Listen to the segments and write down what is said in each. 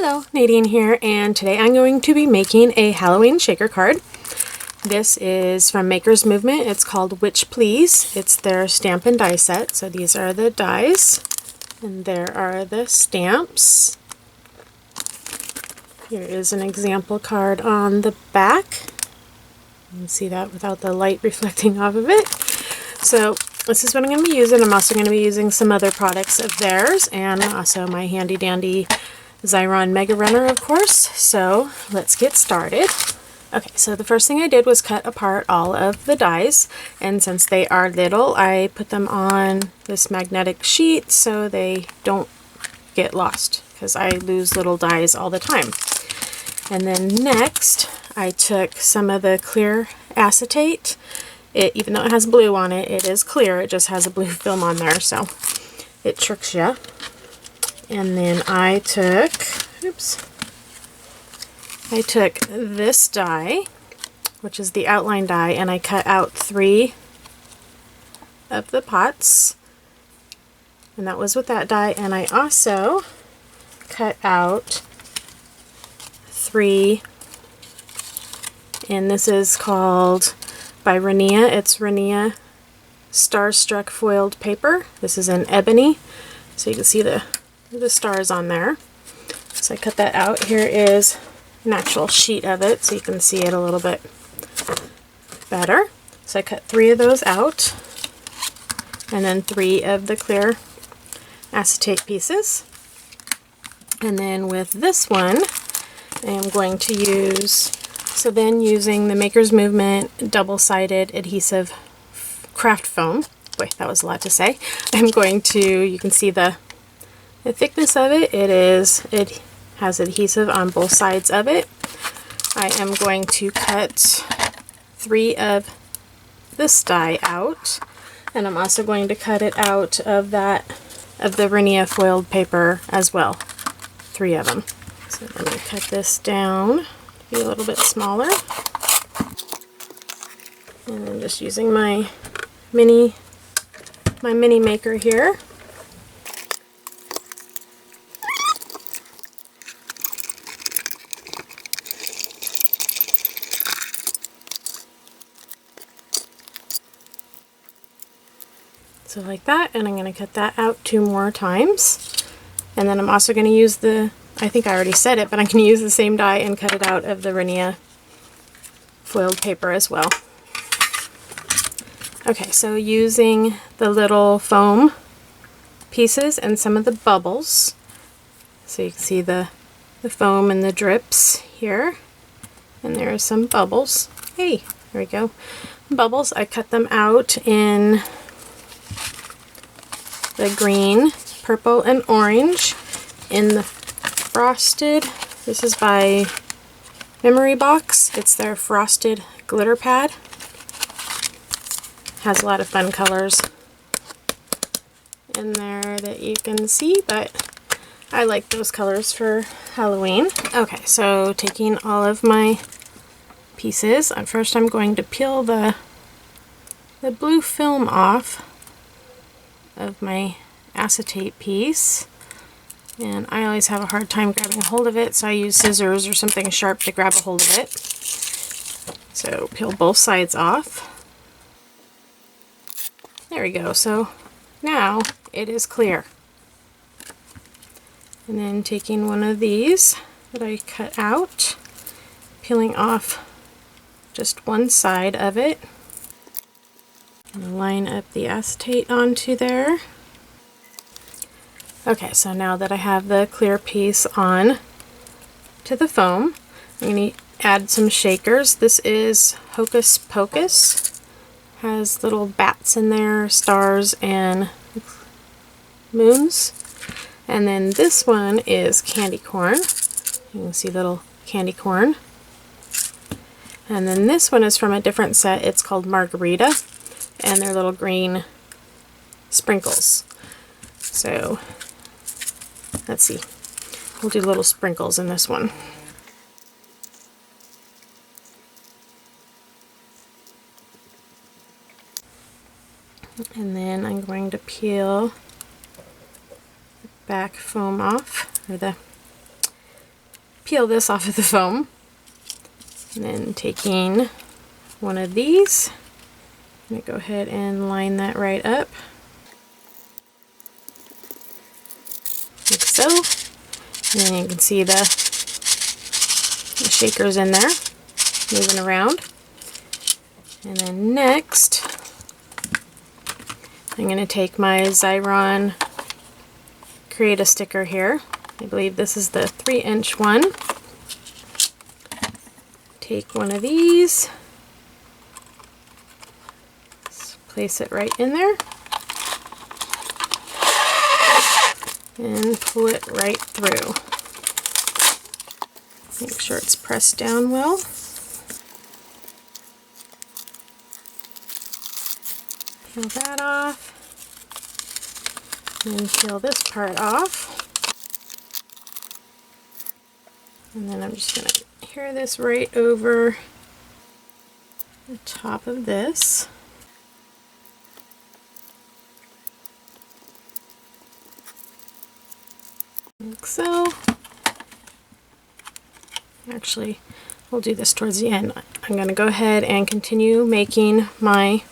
Hello, Nadine here, and today I'm going to be making a Halloween shaker card. This is from Maker's Movement. It's called Witch Please. It's their stamp and die set. So these are the dies, and there are the stamps. Here is an example card on the back. You can see that without the light reflecting off of it. So this is what I'm going to be using. I'm also going to be using some other products of theirs, and also my handy dandy Xyron Mega Runner, of course. So let's get started. Okay, so the first thing I did was cut apart all of the dies, and since they are little, I put them on this magnetic sheet so they don't get lost, because I lose little dies all the time. And then next, I took some of the clear acetate. Even though it has blue on it, it is clear. It just has a blue film on there, so it tricks you. And then I took this die, which is the outline die, and I cut out 3 of the pots, and that was with that die. And I also cut out 3, and this is called by Rinea. It's Rinea Starstruck foiled paper. This is in Ebony, so you can see the stars on there. So I cut that out. Here is an actual sheet of it so you can see it a little bit better. So I cut 3 of those out, and then 3 of the clear acetate pieces. And then with this one, I am going to use, so then using the Maker's Movement double-sided adhesive craft foam, boy, that was a lot to say, I'm going to, you can see the thickness of it. It has adhesive on both sides of it. I am going to cut 3 of this die out, and I'm also going to cut it out of the Rinea foiled paper as well. 3 of them. So let me cut this down to be a little bit smaller. And I'm just using my miniMaker here. So like that, and I'm going to cut that out 2 more times. And then I'm also going to use I think I already said it, but I'm going to use the same die and cut it out of the Rinea foiled paper as well. Okay, so using the little foam pieces and some of the bubbles, so you can see the foam and the drips here, and there are some bubbles. Hey, there we go. Bubbles, I cut them out in the green, purple, and orange in the frosted. This is by Memory Box. It's their frosted glitter pad. Has a lot of fun colors in there that you can see, but I like those colors for Halloween. Okay, so taking all of my pieces, first I'm going to peel the blue film off of my acetate piece, and I always have a hard time grabbing a hold of it, so I use scissors or something sharp to grab a hold of it. So peel both sides off. There we go. So now it is clear. And then taking one of these that I cut out, peeling off just one side of it, and line up the acetate onto there. Okay, so now that I have the clear piece on to the foam, I'm going to add some shakers. This is Hocus Pocus. Has little bats in there, stars, and moons. And then this one is candy corn. You can see little candy corn. And then this one is from a different set. It's called Margarita, and they're little green sprinkles. So let's see, we'll do little sprinkles in this one. And then I'm going to peel the back foam off, or the peel this off of the foam. And then taking one of these, I'm going to go ahead and line that right up. Like so. And then you can see the shakers in there moving around. And then next, I'm going to take my Xyron Create a Sticker here. I believe this is the 3-inch one. Take one of these, just place it right in there, and pull it right through. Make sure it's pressed down well. Peel that off, and then peel this part off. And then I'm just going to adhere this right over the top of this. Like so. Actually, we'll do this towards the end. I'm going to go ahead and continue making my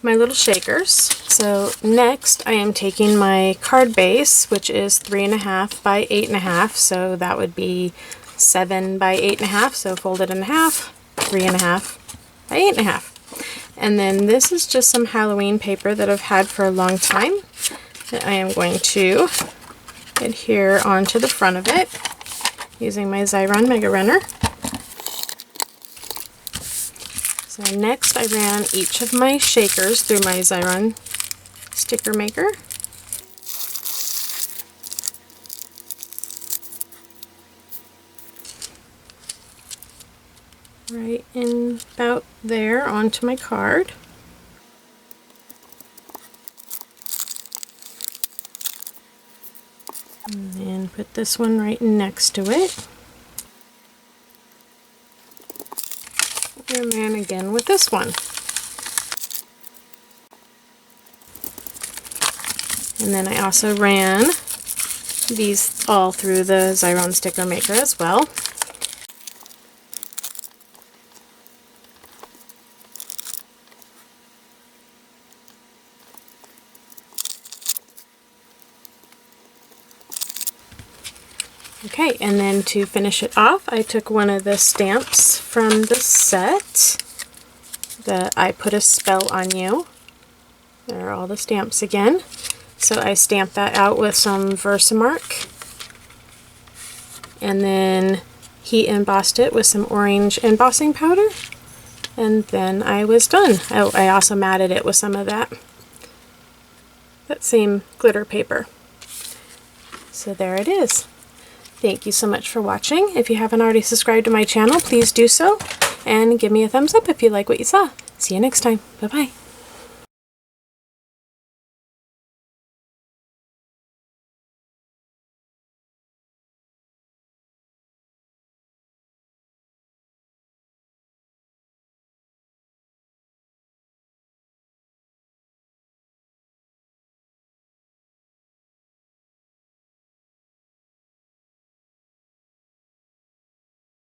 little shakers. So next I am taking my card base, which is 3.5 by 8.5, so that would be 7 by 8.5, so fold it in half, 3.5 by 8.5. And then this is just some Halloween paper that I've had for a long time that I am going to adhere onto the front of it using my Xyron Mega Runner. So next I ran each of my shakers through my Xyron sticker maker. Right in about there onto my card. And then put this one right next to it. And then again with this one. And then I also ran these all through the Xyron sticker maker as well. Okay, and then to finish it off, I took one of the stamps from the set, the I Put a Spell on You. There are all the stamps again. So I stamped that out with some Versamark, and then heat embossed it with some orange embossing powder, and then I was done. Oh, I also matted it with some of that same glitter paper. So there it is. Thank you so much for watching. If you haven't already subscribed to my channel, please do so, and give me a thumbs up if you like what you saw. See you next time. Bye-bye.